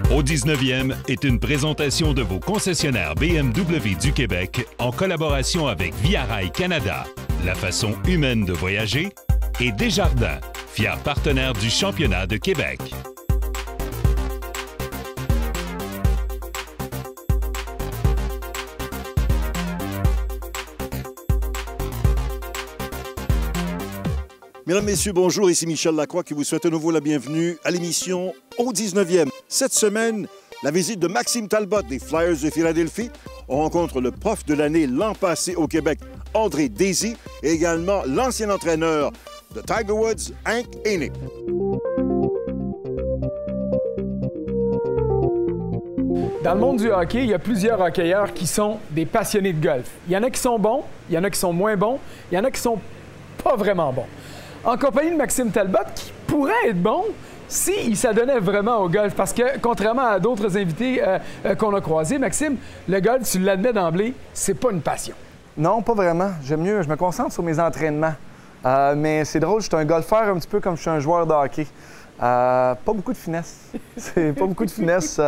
Au 19e est une présentation de vos concessionnaires BMW du Québec en collaboration avec Via Rail Canada, la façon humaine de voyager, et Desjardins, fier partenaire du championnat de Québec. Mesdames, Messieurs, bonjour. Ici Michel Lacroix qui vous souhaite à nouveau la bienvenue à l'émission Au 19e. Cette semaine, la visite de Maxime Talbot des Flyers de Philadelphie. On rencontre le prof de l'année l'an passé au Québec, André Désy, et également l'ancien entraîneur de Tiger Woods, Hank Haney. Dans le monde du hockey, il y a plusieurs hockeyeurs qui sont des passionnés de golf. Il y en a qui sont bons, il y en a qui sont moins bons, il y en a qui sont pas vraiment bons. En compagnie de Maxime Talbot, qui pourrait être bon s'il s'adonnait vraiment au golf. Parce que, contrairement à d'autres invités qu'on a croisés, Maxime, le golf, tu l'admets d'emblée, c'est pas une passion. Non, pas vraiment. J'aime mieux, je me concentre sur mes entraînements. Mais c'est drôle, je suis un golfeur un petit peu comme je suis un joueur de hockey. Pas beaucoup de finesse. C'est pas beaucoup de finesse. Tu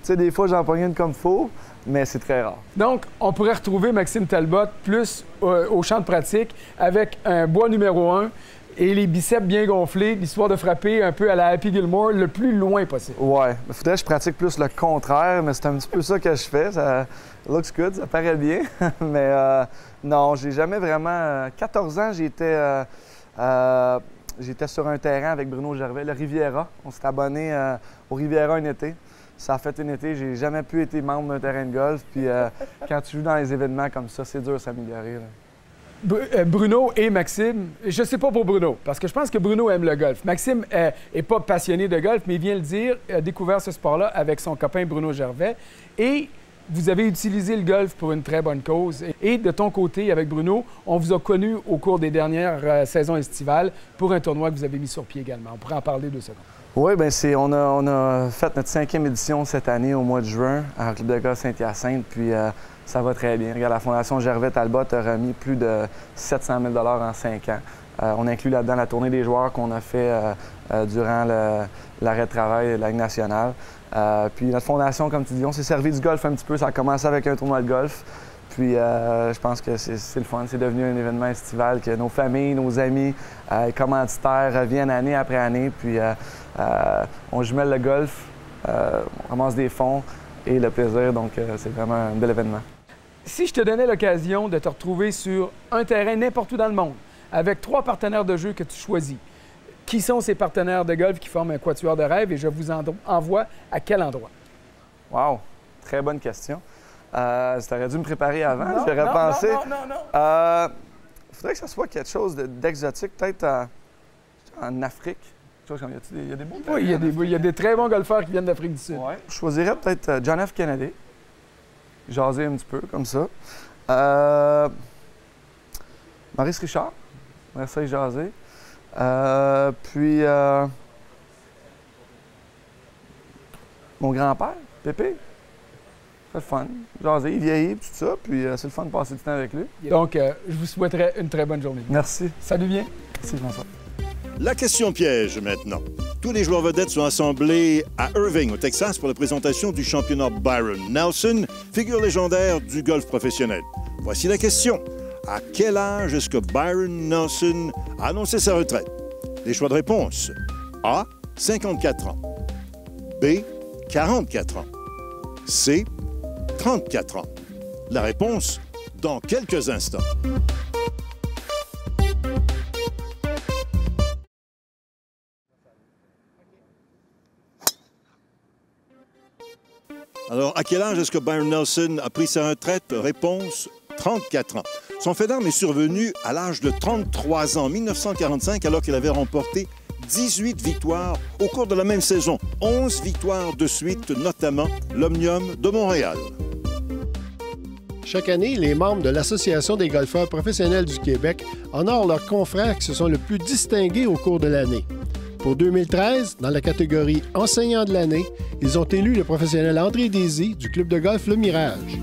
sais, des fois, j'en pogne une comme faux, mais c'est très rare. Donc, on pourrait retrouver Maxime Talbot plus au champ de pratique avec un bois numéro 1 et les biceps bien gonflés, l'histoire de frapper un peu à la Happy Gilmore le plus loin possible. Ouais, il faudrait que je pratique plus le contraire, mais c'est un petit peu ça que je fais. Ça looks good, ça paraît bien. Mais non, j'ai jamais vraiment... 14 ans, j'étais sur un terrain avec Bruno Gervais, le Riviera. On s'est abonné au Riviera un été. Ça a fait un été, j'ai jamais pu être membre d'un terrain de golf. Puis quand tu joues dans les événements comme ça, c'est dur de s'améliorer. Bruno et Maxime, je sais pas pour Bruno, parce que je pense que Bruno aime le golf. Maxime est pas passionné de golf, mais il vient le dire, a découvert ce sport-là avec son copain Bruno Gervais. Et vous avez utilisé le golf pour une très bonne cause. Et de ton côté, avec Bruno, on vous a connus au cours des dernières saisons estivales pour un tournoi que vous avez mis sur pied également. On pourrait en parler 2 secondes. Oui, bien, on a fait notre 5e édition cette année au mois de juin à Club de golf Saint-Hyacinthe, puis ça va très bien. Regarde, la Fondation Gervais Talbot a remis plus de 700 000 en 5 ans. On inclut là-dedans la tournée des joueurs qu'on a fait durant l'arrêt de travail de la Ligue nationale. Puis notre fondation, comme tu dis, on s'est servi du golf un petit peu. Ça a commencé avec un tournoi de golf. Puis je pense que c'est le fun. C'est devenu un événement estival que nos familles, nos amis, les commanditaires reviennent année après année. Puis on jumelle le golf, on ramasse des fonds et le plaisir. Donc c'est vraiment un bel événement. Si je te donnais l'occasion de te retrouver sur un terrain n'importe où dans le monde, avec 3 partenaires de jeu que tu choisis, qui sont ces partenaires de golf qui forment un quatuor de rêve et je vous envoie à quel endroit? Wow! Très bonne question. Tu aurais dû me préparer avant, j'aurais pensé. Non. Il faudrait que ça soit quelque chose d'exotique, peut-être en Afrique. Il y a des beaux terrains. Oui, il y a des très bons golfeurs qui viennent d'Afrique du Sud. Ouais. Je choisirais peut-être John F. Kennedy. Jaser un petit peu, comme ça. Maurice Richard. Merci, jaser. Puis mon grand-père, Pépé. C'est le fun. Jaser, il vieillit, tout ça. Puis c'est le fun de passer du temps avec lui. Donc, je vous souhaiterais une très bonne journée. Merci. Salut bien. Merci, François. La question piège maintenant. Tous les joueurs vedettes sont assemblés à Irving, au Texas, pour la présentation du championnat Byron Nelson, figure légendaire du golf professionnel. Voici la question. À quel âge est-ce que Byron Nelson a annoncé sa retraite? Les choix de réponse. A, 54 ans. B, 44 ans. C, 34 ans. La réponse dans quelques instants. Alors, à quel âge est-ce que Byron Nelson a pris sa retraite? Réponse, 34 ans. Son fait d'armes est survenu à l'âge de 33 ans, 1945, alors qu'il avait remporté 18 victoires au cours de la même saison. 11 victoires de suite, notamment l'Omnium de Montréal. Chaque année, les membres de l'Association des golfeurs professionnels du Québec honorent leurs confrères qui se sont le plus distingués au cours de l'année. Pour 2013, dans la catégorie enseignant de l'année, ils ont élu le professionnel André Désy du club de golf Le Mirage.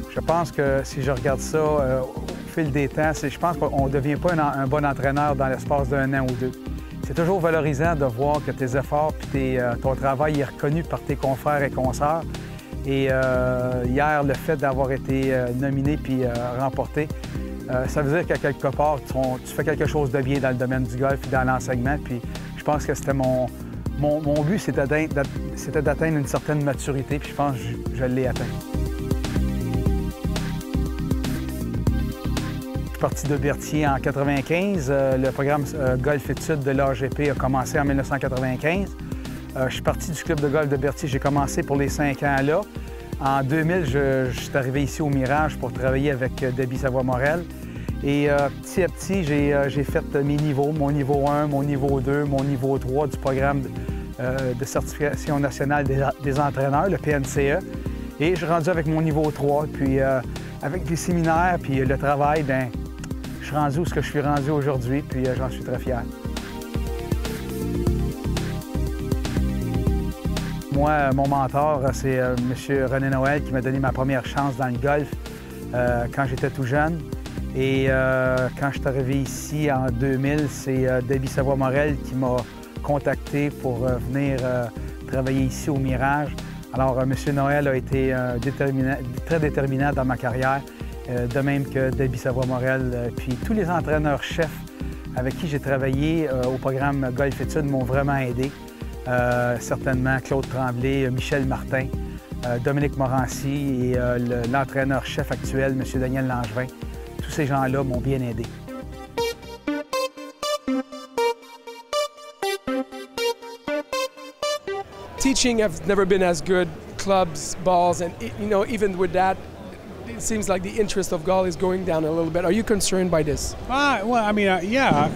Je pense que si je regarde ça au fil des temps, je pense qu'on ne devient pas un bon entraîneur dans l'espace d'1 an ou 2. C'est toujours valorisant de voir que tes efforts et ton travail est reconnu par tes confrères et consoeurs. Et hier, le fait d'avoir été nominé puis remporté, ça veut dire qu'à quelque part, tu fais quelque chose de bien dans le domaine du golf et dans l'enseignement. Puis je pense que c'était mon but, c'était d'atteindre une certaine maturité, puis je pense que je l'ai atteint. Je suis parti de Berthier en 1995. Le programme Golf-études de l'AGP a commencé en 1995. Je suis parti du club de golf de Berthier. J'ai commencé pour les 5 ans là. En 2000, je suis arrivé ici au Mirage pour travailler avec Debbie Savoie-Morel. Et petit à petit, j'ai fait mes niveaux, mon niveau 1, mon niveau 2, mon niveau 3 du programme de certification nationale des entraîneurs, le PNCE. Et je suis rendu avec mon niveau 3. Puis avec les séminaires puis le travail, bien, je suis rendu où je suis rendu aujourd'hui, puis j'en suis très fier. Moi, mon mentor, c'est M. René Noël qui m'a donné ma première chance dans le golf quand j'étais tout jeune. Et quand je suis arrivé ici en 2000, c'est Debbie Savoie-Morel qui m'a contacté pour venir travailler ici au Mirage. Alors, M. Noël a été très déterminant dans ma carrière, de même que Debbie Savoie-Morel. Puis tous les entraîneurs-chefs avec qui j'ai travaillé au programme Golf-études m'ont vraiment aidé. Certainement Claude Tremblay, Michel Martin, Dominique Morancy et l'entraîneur-chef actuel, M. Daniel Langevin. Tous ces gens-là m'ont bien aidé. Teaching have never been as good, clubs, balls, and even with that, it seems like the interest of golf is going down a little bit. Are you concerned by this? Well, I mean, yeah,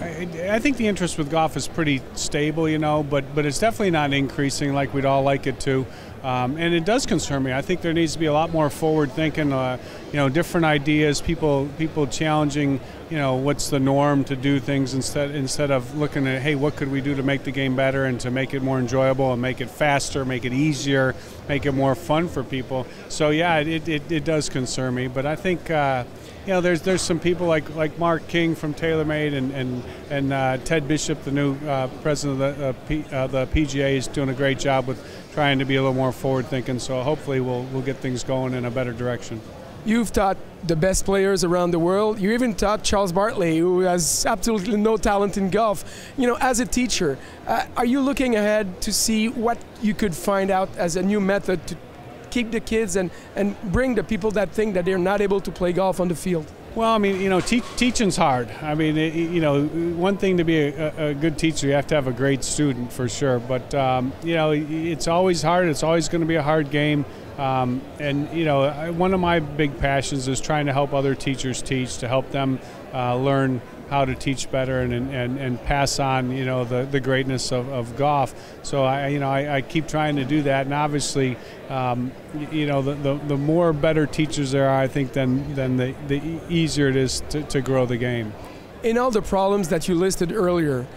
I think the interest with golf is pretty stable, but it's definitely not increasing like we'd all like it to. And it does concern me. I think there needs to be a lot more forward thinking, different ideas, people challenging, what's the norm to do things instead of looking at, hey, what could we do to make the game better and to make it more enjoyable and make it faster, make it easier, make it more fun for people. So yeah, it does concern me. But I think there's some people like Mark King from TaylorMade and Ted Bishop, the new president of the PGA, is doing a great job with trying to be a little more forward-thinking. So hopefully we'll get things going in a better direction. You've taught the best players around the world. You even taught Charles Barkley, who has absolutely no talent in golf. As a teacher, are you looking ahead to see what you could find out as a new method to keep the kids and bring the people that think that they're not able to play golf on the field? Well, I mean, teaching's hard. I mean, one thing to be a good teacher, you have to have a great student for sure. But, it's always hard. It's always going to be a hard game. One of my big passions is trying to help other teachers teach, to help them learn how to teach better and pass on, the greatness of golf. So I keep trying to do that, and obviously, the more better teachers there are, I think, then the easier it is to grow the game. In all the problems that you listed earlier,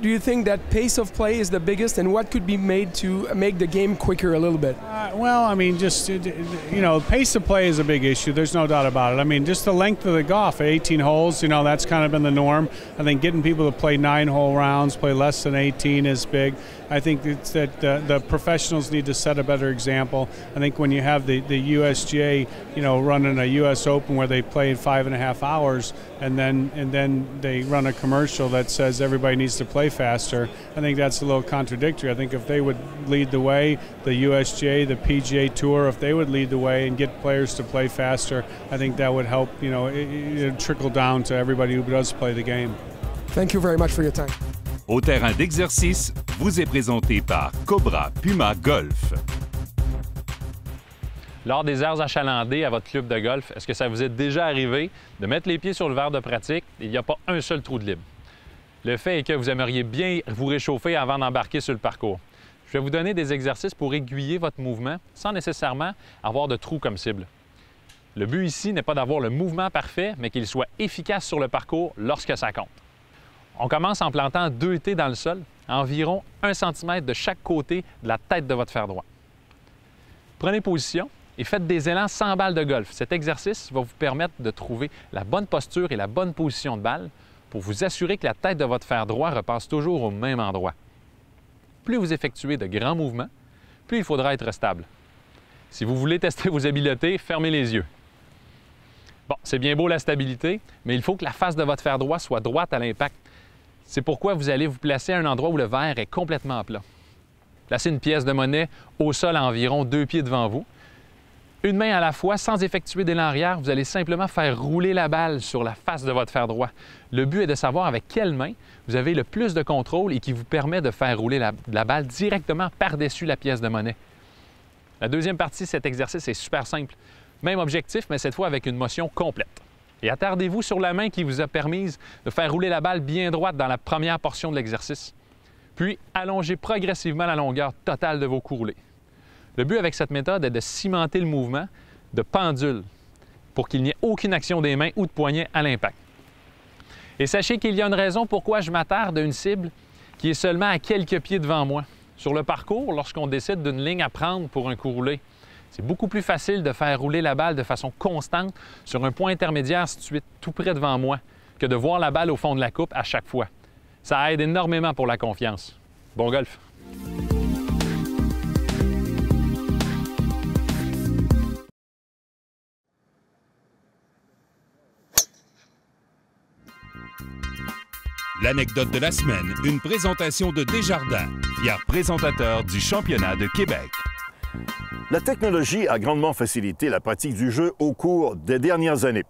do you think that pace of play is the biggest, and what could be made to make the game quicker a little bit? Well, I mean, just, pace of play is a big issue. There's no doubt about it. I mean, just the length of the golf, 18 holes, that's kind of been the norm. I think getting people to play 9-hole rounds, play less than 18 is big. I think it's that the professionals need to set a better example. I think when you have the USGA, running a U.S. Open where they play in 5.5 hours, and then they run a commercial that says everybody needs to play faster, I think that's a little contradictory. I think if they would lead the way, the USGA, the PGA Tour, if they would lead the way and get players to play faster, I think that would help, it trickle down to everybody who does play the game. Thank you very much for your time. Au terrain d'exercice vous est présenté par Cobra Puma Golf. Lors des heures achalandées à votre club de golf, est-ce que ça vous est déjà arrivé de mettre les pieds sur le verre de pratique et il n'y a pas un seul trou de libre? Le fait est que vous aimeriez bien vous réchauffer avant d'embarquer sur le parcours. Je vais vous donner des exercices pour aiguiller votre mouvement sans nécessairement avoir de trou comme cible. Le but ici n'est pas d'avoir le mouvement parfait, mais qu'il soit efficace sur le parcours lorsque ça compte. On commence en plantant 2 T dans le sol, à environ 1 cm de chaque côté de la tête de votre fer droit. Prenez position et faites des élans sans balle de golf. Cet exercice va vous permettre de trouver la bonne posture et la bonne position de balle pour vous assurer que la tête de votre fer droit repasse toujours au même endroit. Plus vous effectuez de grands mouvements, plus il faudra être stable. Si vous voulez tester vos habiletés, fermez les yeux. Bon, c'est bien beau la stabilité, mais il faut que la face de votre fer droit soit droite à l'impact. C'est pourquoi vous allez vous placer à un endroit où le verre est complètement plat. Placez une pièce de monnaie au sol à environ 2 pieds devant vous. Une main à la fois, sans effectuer d'élan arrière, vous allez simplement faire rouler la balle sur la face de votre fer droit. Le but est de savoir avec quelle main vous avez le plus de contrôle et qui vous permet de faire rouler la balle directement par-dessus la pièce de monnaie. La deuxième partie de cet exercice est super simple. Même objectif, mais cette fois avec une motion complète. Et attardez-vous sur la main qui vous a permis de faire rouler la balle bien droite dans la première portion de l'exercice. Puis, allongez progressivement la longueur totale de vos coups roulés. Le but avec cette méthode est de cimenter le mouvement de pendule pour qu'il n'y ait aucune action des mains ou de poignets à l'impact. Et sachez qu'il y a une raison pourquoi je m'attarde à une cible qui est seulement à quelques pieds devant moi. Sur le parcours, lorsqu'on décide d'une ligne à prendre pour un coup roulé, c'est beaucoup plus facile de faire rouler la balle de façon constante sur un point intermédiaire situé tout près devant moi que de voir la balle au fond de la coupe à chaque fois. Ça aide énormément pour la confiance. Bon golf! L'anecdote de la semaine, une présentation de Desjardins, fier présentateur du championnat de Québec. La technologie a grandement facilité la pratique du jeu au cours des dernières années.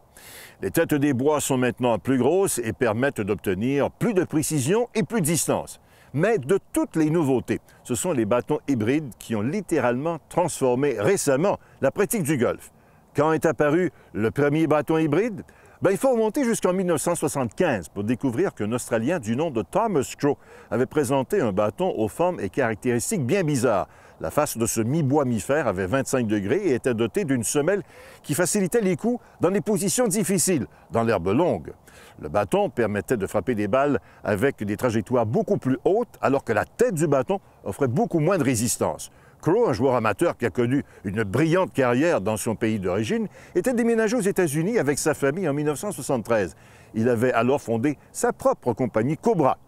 Les têtes des bois sont maintenant plus grosses et permettent d'obtenir plus de précision et plus de distance. Mais de toutes les nouveautés, ce sont les bâtons hybrides qui ont littéralement transformé récemment la pratique du golf. Quand est apparu le premier bâton hybride? Il faut remonter jusqu'en 1975 pour découvrir qu'un Australien du nom de Thomas Crow avait présenté un bâton aux formes et caractéristiques bien bizarres. La face de ce mi-bois mi-fer avait 25 degrés et était dotée d'une semelle qui facilitait les coups dans des positions difficiles, dans l'herbe longue. Le bâton permettait de frapper des balles avec des trajectoires beaucoup plus hautes, alors que la tête du bâton offrait beaucoup moins de résistance. Crow, un joueur amateur qui a connu une brillante carrière dans son pays d'origine, était déménagé aux États-Unis avec sa famille en 1973. Il avait alors fondé sa propre compagnie Cobra.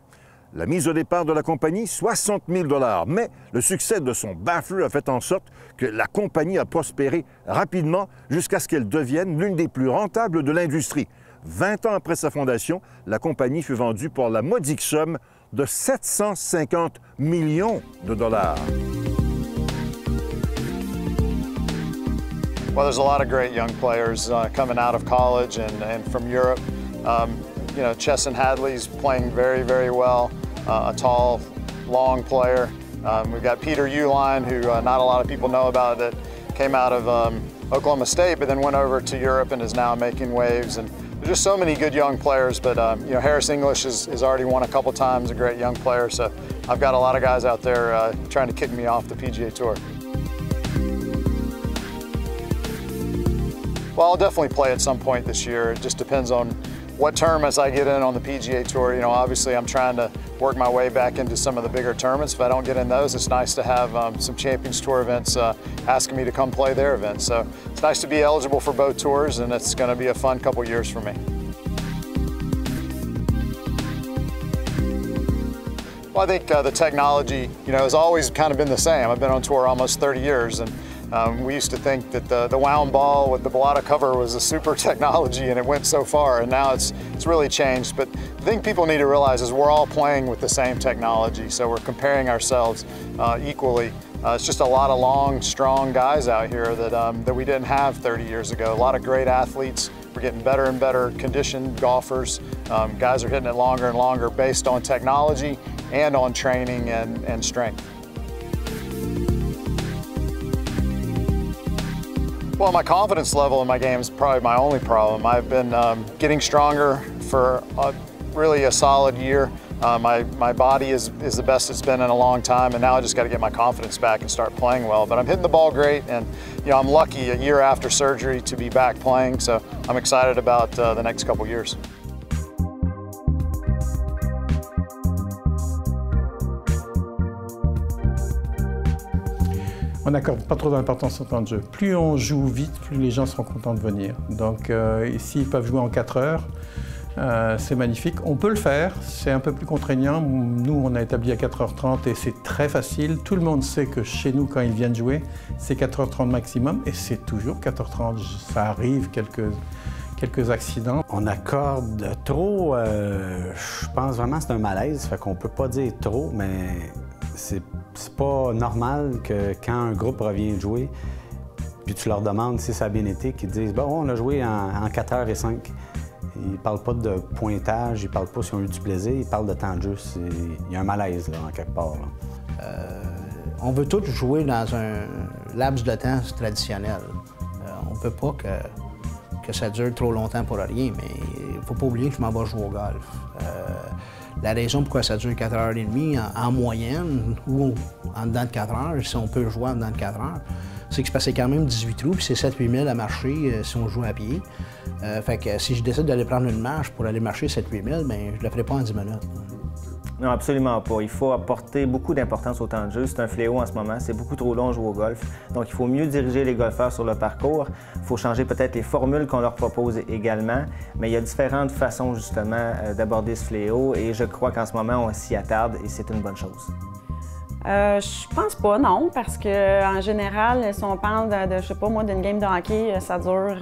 La mise au départ de la compagnie, 60 000 $. Mais le succès de son baffler a fait en sorte que la compagnie a prospéré rapidement jusqu'à ce qu'elle devienne l'une des plus rentables de l'industrie. 20 ans après sa fondation, la compagnie fut vendue pour la modique somme de 750 millions de $. Well, there's a lot of great young players coming out of college and from Europe. You know, Chesson Hadley's playing very, very well. A tall, long player. We've got Peter Uihlein, who not a lot of people know about, that came out of Oklahoma State, but then went over to Europe and is now making waves. And there's just so many good young players. But you know, Harris English has already won a couple times, a great young player. So I've got a lot of guys out there trying to kick me off the PGA Tour. Well, I'll definitely play at some point this year. It just depends on what tournaments I get in on the PGA Tour. You know, obviously I'm trying to work my way back into some of the bigger tournaments. If I don't get in those, it's nice to have some Champions Tour events asking me to come play their events. So it's nice to be eligible for both tours, and it's going to be a fun couple years for me. Well, I think the technology, you know, has always kind of been the same. I've been on tour almost 30 years, and we used to think that the wound ball with the balata cover was a super technology, and it went so far, and now it's really changed. But the thing people need to realize is we're all playing with the same technology, so we're comparing ourselves equally. It's just a lot of long, strong guys out here that we didn't have 30 years ago. A lot of great athletes. We're getting better and better conditioned golfers. Guys are hitting it longer and longer based on technology and on training and strength. Well, my confidence level in my game is probably my only problem. I've been getting stronger for really a solid year. My body is the best it's been in a long time, and now I just got to get my confidence back and start playing well. But I'm hitting the ball great, and you know, I'm lucky a year after surgery to be back playing, so I'm excited about the next couple years. On n'accorde pas trop d'importance au temps de jeu. Plus on joue vite, plus les gens seront contents de venir. Donc ici, ils peuvent jouer en 4 heures. C'est magnifique. On peut le faire, c'est un peu plus contraignant. Nous, on a établi à 4h30 et c'est très facile. Tout le monde sait que chez nous, quand ils viennent jouer, c'est 4h30 maximum et c'est toujours 4h30. Ça arrive, quelques accidents. On accorde trop, je pense vraiment que c'est un malaise, fait qu'on peut pas dire trop, mais c'est pas normal que quand un groupe revient jouer, puis tu leur demandes si ça a bien été, qu'ils disent « Bon, on a joué en 4h05 ». Ils parlent pas de pointage, ils parlent pas s'ils ont eu du plaisir, ils parlent de temps de jeu. Il y a un malaise, là, en quelque part. On veut tous jouer dans un laps de temps traditionnel. On veut pas que ça dure trop longtemps pour rien, mais il faut pas oublier que je m'en vais jouer au golf. La raison pourquoi ça dure 4h30 en moyenne ou en dedans de 4 heures, si on peut jouer en dedans de 4 heures, c'est que c'est passé quand même 18 trous, puis c'est 7-8 000 à marcher si on joue à pied. Fait que si je décide d'aller prendre une marche pour aller marcher 7-8 000, bien, je le ferai pas en 10 minutes. Non, absolument pas. Il faut apporter beaucoup d'importance au temps de jeu. C'est un fléau en ce moment. C'est beaucoup trop long de jouer au golf. Donc, il faut mieux diriger les golfeurs sur le parcours. Il faut changer peut-être les formules qu'on leur propose également. Mais il y a différentes façons, justement, d'aborder ce fléau. Et je crois qu'en ce moment, on s'y attarde et c'est une bonne chose. Je pense pas, non, parce qu'en général, si on parle de je sais pas moi, d'une game de hockey, ça dure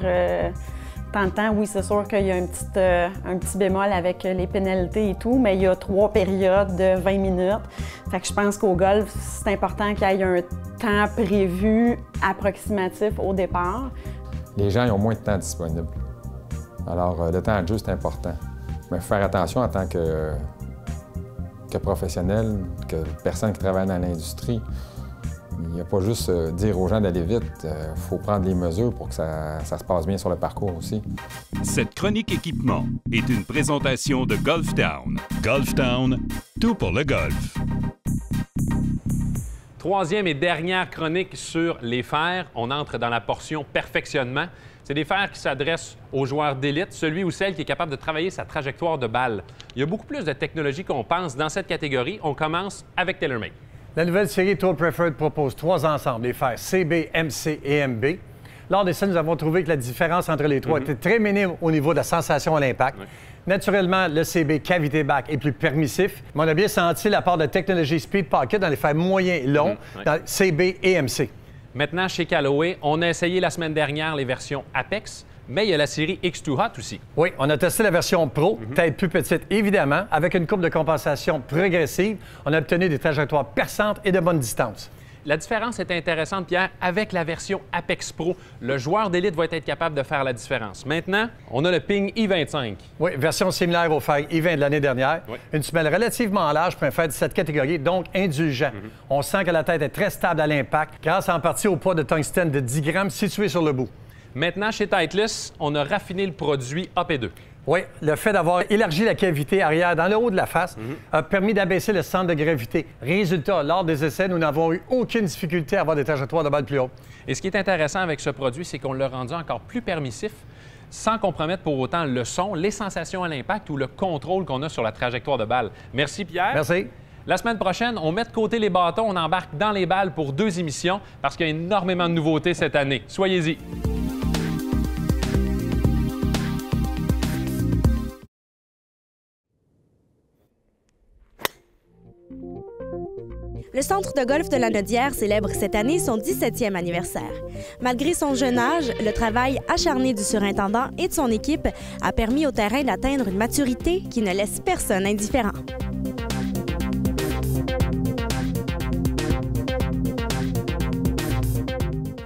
tant de temps. Oui, c'est sûr qu'il y a un petit bémol avec les pénalités et tout, mais il y a 3 périodes de 20 minutes. Fait que je pense qu'au golf, c'est important qu'il y ait un temps prévu approximatif au départ. Les gens ils ont moins de temps disponible. Alors, le temps de jeu, c'est important. Mais il faut faire attention en tant que professionnel, que personne qui travaille dans l'industrie. Il n'y a pas juste dire aux gens d'aller vite. Il faut prendre les mesures pour que ça se passe bien sur le parcours aussi. Cette chronique équipement est une présentation de Golf Town. Golf Town, tout pour le golf. Troisième et dernière chronique sur les fers. On entre dans la portion perfectionnement. C'est des fers qui s'adressent aux joueurs d'élite, celui ou celle qui est capable de travailler sa trajectoire de balle. Il y a beaucoup plus de technologie qu'on pense dans cette catégorie. On commence avec TaylorMade. La nouvelle série Tour Preferred propose 3 ensembles, les fers CB, MC et MB. Lors d'essais, nous avons trouvé que la différence entre les trois était très minime au niveau de la sensation à l'impact. Naturellement, le CB cavité back est plus permissif, mais on a bien senti la part de technologie Speed Pocket dans les fers moyens et longs, dans CB et MC. Maintenant, chez Callaway, on a essayé la semaine dernière les versions Apex, mais il y a la série X2 Hot aussi. Oui, on a testé la version Pro, tête plus petite évidemment, avec une courbe de compensation progressive. On a obtenu des trajectoires perçantes et de bonne distance. La différence est intéressante, Pierre. Avec la version Apex Pro, le joueur d'élite va être capable de faire la différence. Maintenant, on a le Ping i25. Oui, version similaire au fer i20 de l'année dernière. Une semelle relativement large pour un fer de cette catégorie, donc indulgent. On sent que la tête est très stable à l'impact, grâce en partie au poids de tungstène de 10 grammes situé sur le bout. Maintenant, chez Titleist, on a raffiné le produit AP2. Oui, le fait d'avoir élargi la cavité arrière dans le haut de la face a permis d'abaisser le centre de gravité. Résultat, lors des essais, nous n'avons eu aucune difficulté à avoir des trajectoires de balle plus hautes. Et ce qui est intéressant avec ce produit, c'est qu'on l'a rendu encore plus permissif sans compromettre pour autant le son, les sensations à l'impact ou le contrôle qu'on a sur la trajectoire de balle. Merci, Pierre. Merci. La semaine prochaine, on met de côté les bâtons, on embarque dans les balles pour 2 émissions parce qu'il y a énormément de nouveautés cette année. Soyez-y. Le centre de golf de la Nodière célèbre cette année son 17e anniversaire. Malgré son jeune âge, le travail acharné du surintendant et de son équipe a permis au terrain d'atteindre une maturité qui ne laisse personne indifférent.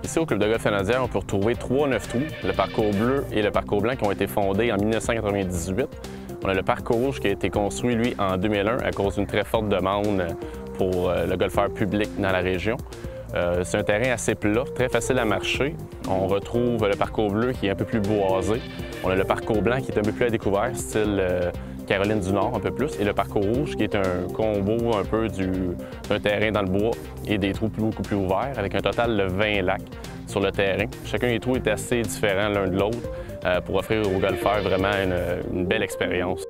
Ici, au Club de golf de la Nodière, on peut retrouver 3 9 trous, le parcours bleu et le parcours blanc qui ont été fondés en 1998. On a le parcours rouge qui a été construit, lui, en 2001 à cause d'une très forte demande pour le golfeur public dans la région. C'est un terrain assez plat, très facile à marcher. On retrouve le parcours bleu qui est un peu plus boisé. On a le parcours blanc qui est un peu plus à découvert, style Caroline du Nord un peu plus. Et le parcours rouge qui est un combo un peu d'un terrain dans le bois et des trous beaucoup plus ouverts avec un total de 20 lacs sur le terrain. Chacun des trous est assez différent l'un de l'autre pour offrir aux golfeurs vraiment une belle expérience.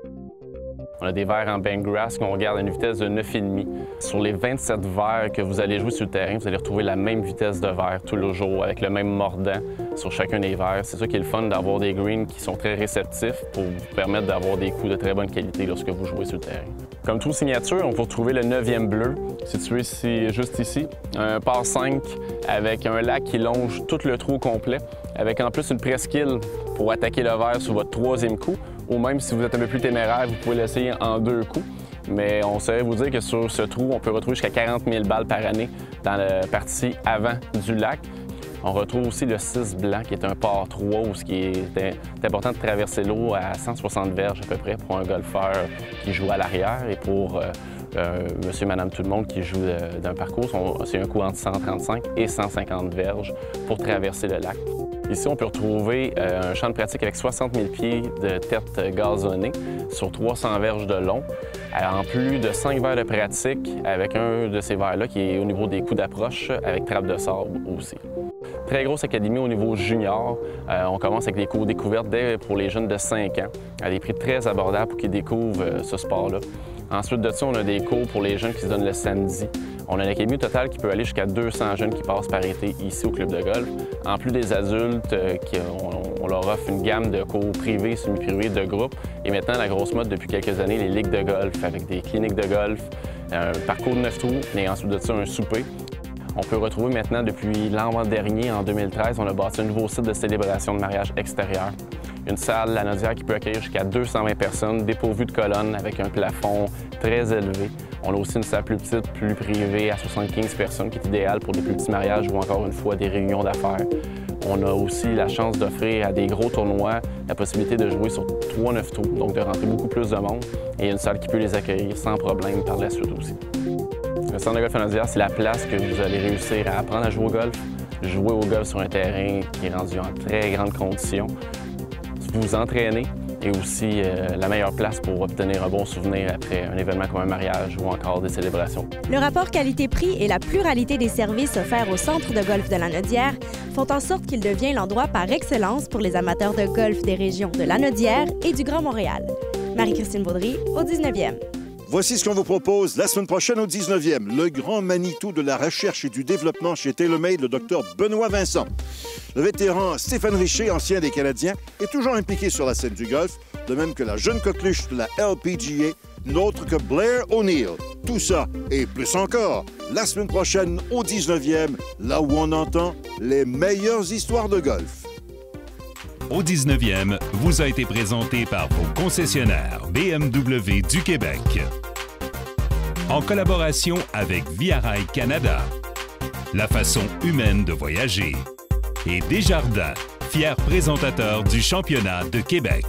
On a des verres en bank grass qu'on garde à une vitesse de 9,5. Sur les 27 verres que vous allez jouer sur le terrain, vous allez retrouver la même vitesse de verre tout le jour, avec le même mordant sur chacun des verres. C'est ça qui est le fun d'avoir des greens qui sont très réceptifs pour vous permettre d'avoir des coups de très bonne qualité lorsque vous jouez sur le terrain. Comme trou signature, on peut retrouver le 9e bleu, situé ici, juste ici. Un par 5 avec un lac qui longe tout le trou complet, avec en plus une presqu'île pour attaquer le verre sur votre 3e coup. Ou même si vous êtes un peu plus téméraire, vous pouvez l'essayer en 2 coups. Mais on saurait vous dire que sur ce trou, on peut retrouver jusqu'à 40 000 balles par année dans la partie avant du lac. On retrouve aussi le 6 blanc, qui est un par 3, où ce qui est important de traverser l'eau à 160 verges à peu près pour un golfeur qui joue à l'arrière et pour monsieur, madame, tout le monde qui joue d'un parcours. C'est un coup entre 135 et 150 verges pour traverser le lac. Ici, on peut retrouver un champ de pratique avec 60 000 pieds de tête gazonnée sur 300 verges de long, en plus de 5 verres de pratique avec un de ces verres-là qui est au niveau des coups d'approche avec trappe de sable aussi. Très grosse académie au niveau junior. On commence avec des cours découvertes dès pour les jeunes de 5 ans, à des prix très abordables pour qu'ils découvrent ce sport-là. Ensuite de ça, on a des cours pour les jeunes qui se donnent le samedi. On a une académie totale qui peut aller jusqu'à 200 jeunes qui passent par été ici au club de golf. En plus des adultes, on leur offre une gamme de cours privés, semi-privés, de groupe. Et maintenant, la grosse mode depuis quelques années, les ligues de golf avec des cliniques de golf, un parcours de 9 trous et ensuite de ça, un souper. On peut retrouver maintenant, depuis l'an dernier, en 2013, on a bâti un nouveau site de célébration de mariage extérieur. Une salle lanaudière qui peut accueillir jusqu'à 220 personnes, dépourvue de colonnes, avec un plafond très élevé. On a aussi une salle plus petite, plus privée, à 75 personnes, qui est idéale pour des plus petits mariages ou encore une fois des réunions d'affaires. On a aussi la chance d'offrir à des gros tournois la possibilité de jouer sur 3 9 trous, donc de rentrer beaucoup plus de monde. Et une salle qui peut les accueillir sans problème par la suite aussi. Le centre de golf Lanaudière, c'est la place que vous allez réussir à apprendre à jouer au golf, jouer au golf sur un terrain qui est rendu en très grandes conditions, vous entraîner et aussi la meilleure place pour obtenir un bon souvenir après un événement comme un mariage ou encore des célébrations. Le rapport qualité-prix et la pluralité des services offerts au centre de golf de Lanaudière font en sorte qu'il devient l'endroit par excellence pour les amateurs de golf des régions de Lanaudière et du Grand Montréal. Marie-Christine Baudry, au 19e. Voici ce qu'on vous propose la semaine prochaine au 19e. Le grand Manitou de la recherche et du développement chez TaylorMade, le Dr Benoît Vincent. Le vétéran Stéphane Richer, ancien des Canadiens, est toujours impliqué sur la scène du golf, de même que la jeune coqueluche de la LPGA, n'autre que Blair O'Neill. Tout ça et plus encore, la semaine prochaine au 19e, là où on entend les meilleures histoires de golf. Au 19e, vous a été présenté par vos concessionnaires BMW du Québec. En collaboration avec Via Rail Canada, la façon humaine de voyager, et Desjardins, fier présentateur du championnat de Québec.